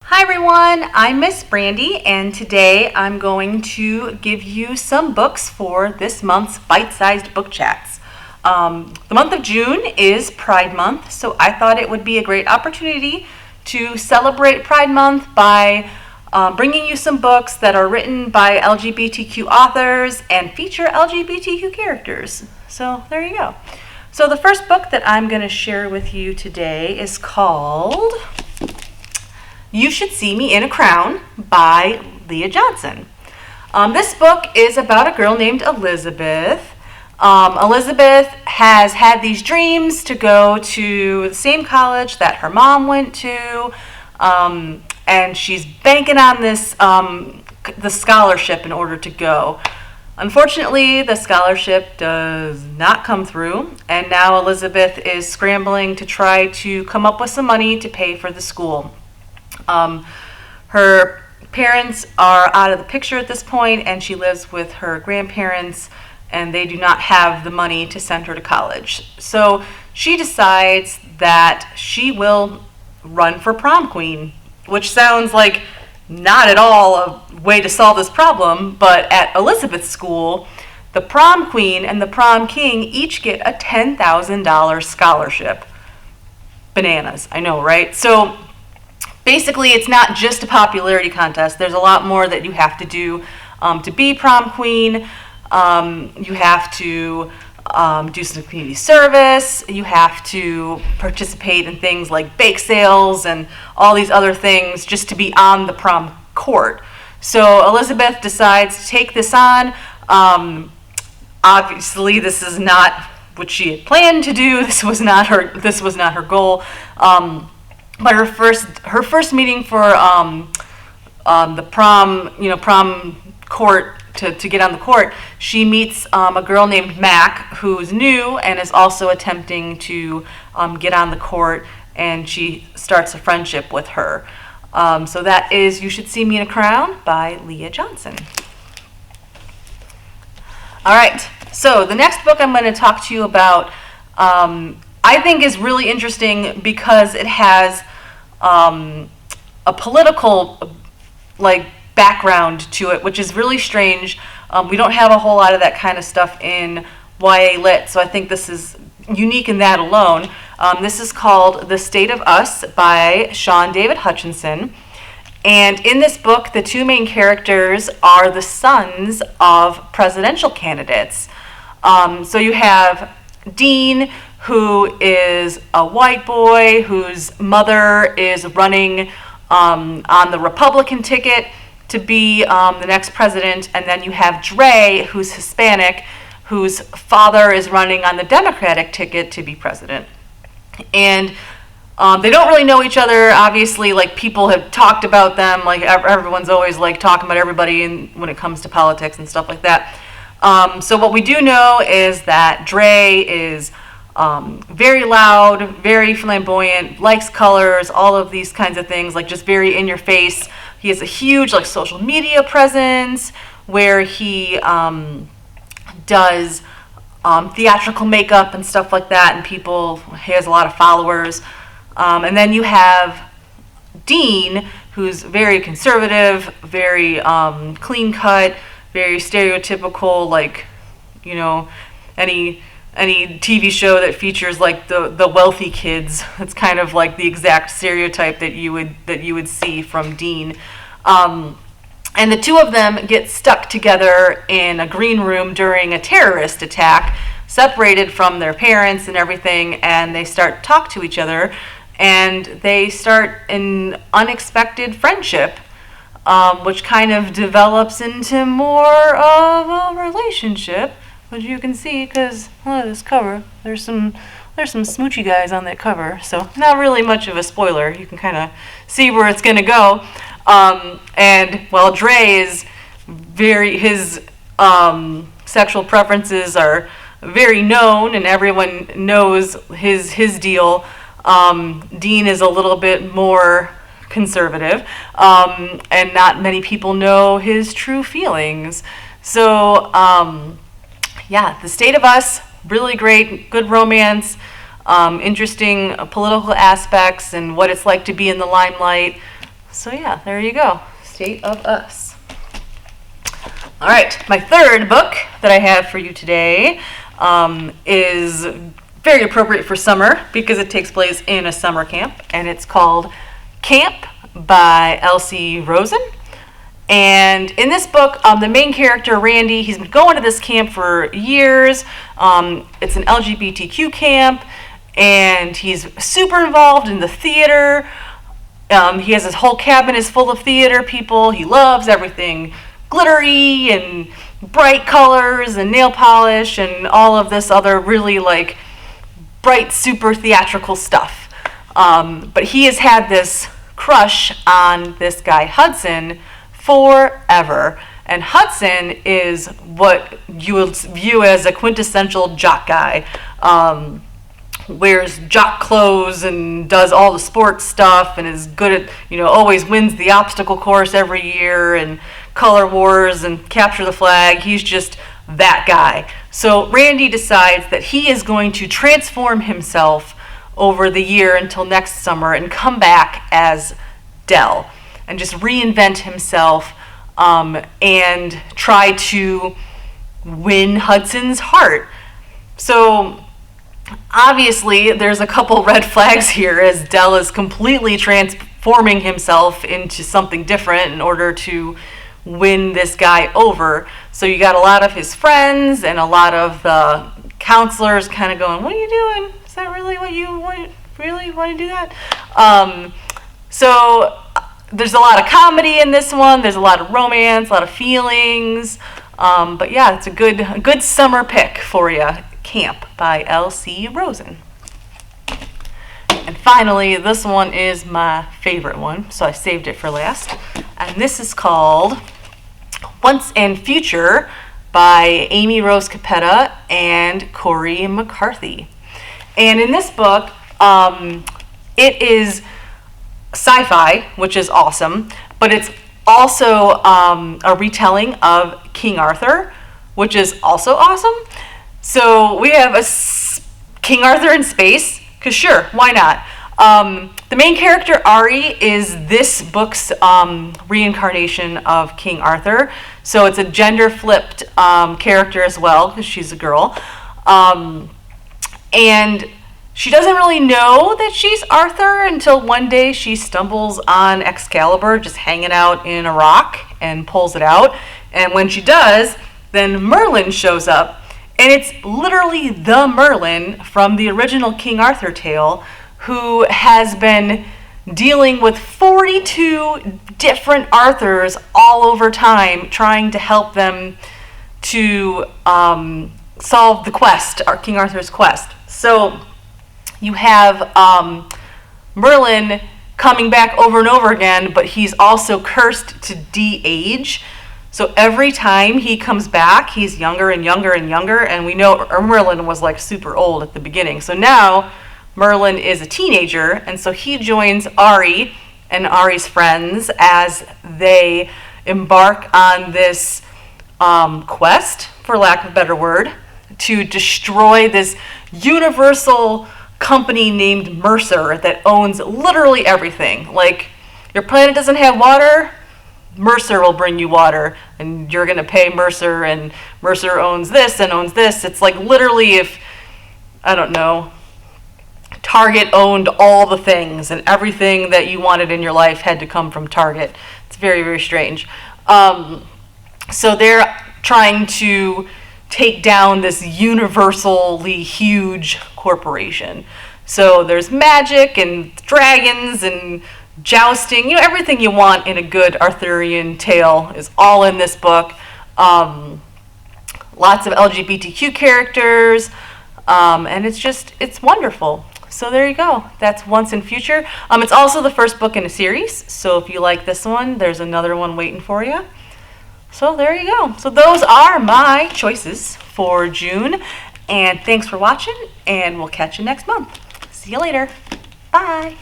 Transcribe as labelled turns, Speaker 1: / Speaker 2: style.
Speaker 1: Hi everyone, I'm Miss Brandy, and today I'm going to give you some books for this month's bite-sized book chats. The month of June is Pride Month, so I thought it would be a great opportunity to celebrate Pride Month by bringing you some books that are written by LGBTQ authors and feature LGBTQ characters. So there you go. So the first book that I'm going to share with you today is called You Should See Me in a Crown by Leah Johnson. This book is about a girl named Elizabeth. Elizabeth has had these dreams to go to the same college that her mom went to, and she's banking on the scholarship in order to go. Unfortunately, the scholarship does not come through, and now Elizabeth is scrambling to try to come up with some money to pay for the school. Her parents are out of the picture at this point, and she lives with her grandparents, and they do not have the money to send her to college. So she decides that she will run for prom queen, which sounds like not at all a way to solve this problem, but at Elizabeth's school, the prom queen and the prom king each get a $10,000 scholarship. Bananas, I know, right? So basically, it's not just a popularity contest. There's a lot more that you have to do to be prom queen. You have to do some community service. You have to participate in things like bake sales and all these other things just to be on the prom court. So Elizabeth decides to take this on. Obviously, this is not what she had planned to do. This was not her goal. But her first meeting for the prom court to get on the court, she meets a girl named Mac who's new and is also attempting to get on the court, and she starts a friendship with her. So that is You Should See Me in a Crown by Leah Johnson. All right, so the next book I'm going to talk to you about I think is really interesting because it has a political background to it, which is really strange. We don't have a whole lot of that kind of stuff in YA Lit, so I think this is unique in that alone. This is called The State of Us by Sean David Hutchinson. And in this book, the two main characters are the sons of presidential candidates. So you have Dean, who is a white boy whose mother is running on the Republican ticket to be the next president. And then you have Dre, who's Hispanic, whose father is running on the Democratic ticket to be president. And they don't really know each other. Obviously, people have talked about them. Everyone's always talking about everybody when it comes to politics and stuff like that. So what we do know is that Dre is very loud, very flamboyant, likes colors, all of these kinds of things, just very in your face. He has a huge social media presence where he does theatrical makeup and stuff like that, and he has a lot of followers. And then you have Dean, who's very conservative, very clean cut, very stereotypical, any TV show that features the wealthy kids. It's kind of the exact stereotype that you would see from Dean. And the two of them get stuck together in a green room during a terrorist attack, separated from their parents and everything, and they start to talk to each other, and they start an unexpected friendship, which kind of develops into more of a relationship, which you can see because this cover, there's some smoochy guys on that cover, so not really much of a spoiler. You can kind of see where it's going to go. And Dre is his sexual preferences are very known, and everyone knows his deal. Dean is a little bit more conservative, and not many people know his true feelings. So, The State of Us, really great, good romance, interesting political aspects and what it's like to be in the limelight. So yeah, there you go. State of Us. All right, my third book that I have for you today is very appropriate for summer because it takes place in a summer camp, and it's called Camp by Elsie Rosen. And in this book, the main character, Randy, he's been going to this camp for years. It's an LGBTQ camp, and he's super involved in the theater. He has his whole cabin is full of theater people. He loves everything glittery and bright colors and nail polish and all of this other really like bright, super theatrical stuff. But he has had this crush on this guy, Hudson, forever. And Hudson is what you would view as a quintessential jock guy. Wears jock clothes and does all the sports stuff and is good at, always wins the obstacle course every year and color wars and capture the flag. He's just that guy. So Randy decides that he is going to transform himself over the year until next summer and come back as Dell and just reinvent himself and try to win Hudson's heart. So obviously, there's a couple red flags here as Dell is completely transforming himself into something different in order to win this guy over. So you got a lot of his friends and a lot of the counselors kind of going, "What are you doing? Is that really what you want? Really want to do that?" So there's a lot of comedy in this one. There's a lot of romance, a lot of feelings. But yeah, it's a good summer pick for you. Camp by Elsie Rosen. And finally, this one is my favorite one, so I saved it for last. And this is called Once and Future by Amy Rose Capetta and Corey McCarthy. And in this book, it is sci-fi, which is awesome, but it's also a retelling of King Arthur, which is also awesome. So we have King Arthur in space, because sure, why not? The main character, Ari, is this book's reincarnation of King Arthur. So it's a gender-flipped character as well, because she's a girl. And she doesn't really know that she's Arthur until one day she stumbles on Excalibur just hanging out in a rock and pulls it out. And when she does, then Merlin shows up. And it's literally the Merlin from the original King Arthur tale who has been dealing with 42 different Arthurs all over time, trying to help them to solve the quest, King Arthur's quest. So you have Merlin coming back over and over again, but he's also cursed to de-age. So every time he comes back, he's younger and younger and younger, and we know Merlin was like super old at the beginning. So now Merlin is a teenager, and so he joins Ari and Ari's friends as they embark on this quest, for lack of a better word, to destroy this universal company named Mercer that owns literally everything. Like, your planet doesn't have water, Mercer will bring you water, and you're going to pay Mercer, and Mercer owns this and owns this. It's like literally if, I don't know, Target owned all the things, and everything that you wanted in your life had to come from Target. It's very, very strange. So they're trying to take down this universally huge corporation. So there's magic and dragons and jousting, everything you want in a good Arthurian tale is all in this book. Lots of LGBTQ characters, and it's wonderful. So there you go. That's Once and Future. It's also the first book in a series, so if you like this one, there's another one waiting for you. So there you go. So those are my choices for June, and thanks for watching, and we'll catch you next month. See you later. Bye.